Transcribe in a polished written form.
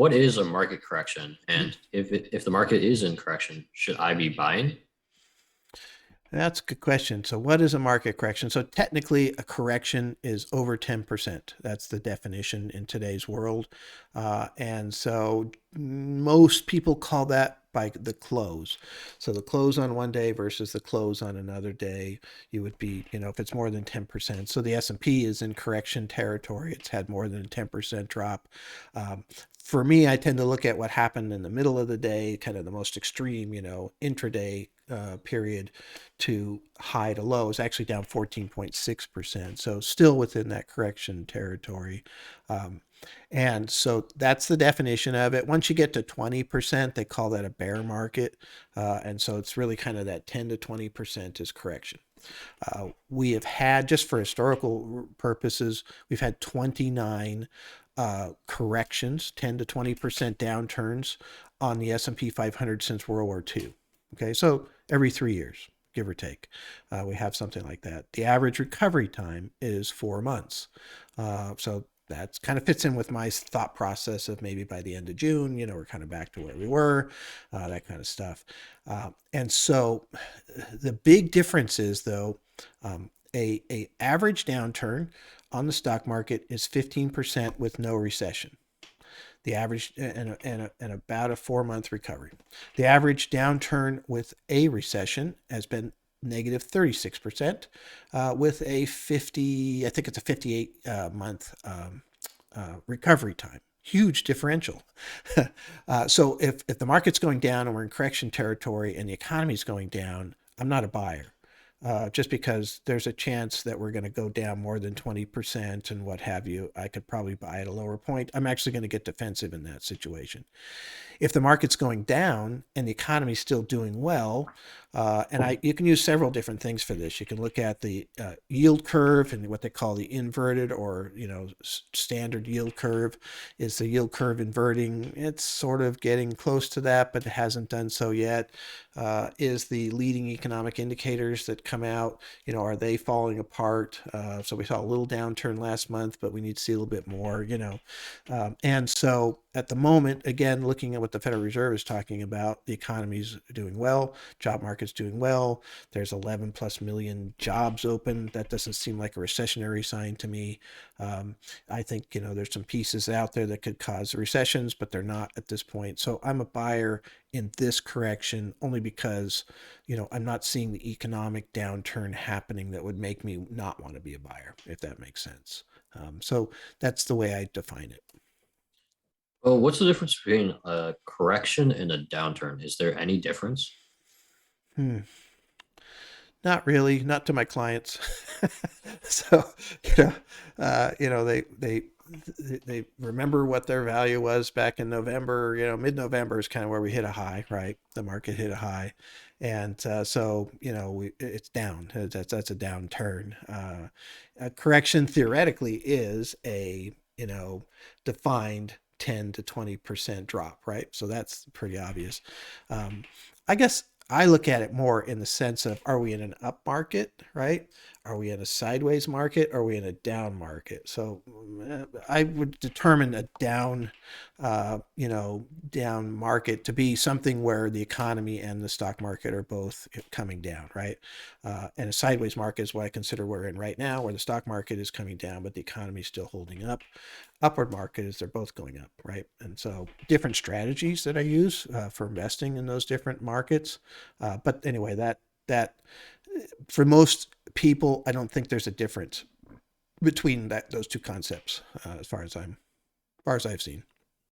what is a market correction? And if the market is in correction, should I be buying? That's a good question. So, what is a market correction? So, technically, a correction is over 10%. That's the definition in today's world. And so, most people call that by the close. So, the close on one day versus the close on another day, you would be, if it's more than 10%. So, the S&P is in correction territory. It's had more than a 10% drop. Um, for me, I tend to look at what happened in the middle of the day, kind of the most extreme, intraday period to high to low is actually down 14.6%. So still within that correction territory. Um, and so that's the definition of it. Once you get to 20%, they call that a bear market. And so it's really kind of that 10 to 20% is correction. We have had, just for historical purposes, we've had 29 corrections, 10 to 20% downturns on the S&P 500 since World War II. Okay, so every 3 years, give or take, we have something like that. The average recovery time is 4 months. So that kind of fits in with my thought process of maybe by the end of June, we're kind of back to where we were, that kind of stuff. And so the big difference is, though, a average downturn on the stock market is 15% with no recession. The average and about a 4 month recovery. The average downturn with a recession has been negative 36%, with a 50, I think it's a 58 month recovery time. Huge differential. So if the market's going down and we're in correction territory and the economy is going down, I'm not a buyer. Just because there's a chance that we're going to go down more than 20% and what have you. I could probably buy at a lower point. I'm actually going to get defensive in that situation. If the market's going down and the economy is still doing well, you can use several different things for this. You can look at the yield curve and what they call the inverted or standard yield curve. Is the yield curve inverting? It's sort of getting close to that, but it hasn't done so yet. Is the leading economic indicators that come out, are they falling apart? So we saw a little downturn last month, but we need to see a little bit more, and so at the moment, again, looking at what the Federal Reserve is talking about, the economy's doing well, job market's doing well. There's 11 plus million jobs open. That doesn't seem like a recessionary sign to me. I think, there's some pieces out there that could cause recessions, but they're not at this point. So I'm a buyer in this correction only because, I'm not seeing the economic downturn happening that would make me not want to be a buyer, if that makes sense. So that's the way I define it. Well, what's the difference between a correction and a downturn? Is there any difference? Hmm. Not really, not to my clients. So, you know, they remember what their value was back in November. Mid-November is kind of where we hit a high, right? The market hit a high, and so it's down. That's a downturn. A correction theoretically is a defined 10 to 20% drop, right? So that's pretty obvious. I guess I look at it more in the sense of, are we in an up market, right? Are we in a sideways market? Are we in a down market? So I would determine a down market to be something where the economy and the stock market are both coming down, right? And a sideways market is what I consider we're in right now, where the stock market is coming down, but the economy is still holding up. Upward market is they're both going up, right? And so different strategies that I use for investing in those different markets. But anyway, that for most people, I don't think there's a difference between those two concepts as far as I've seen.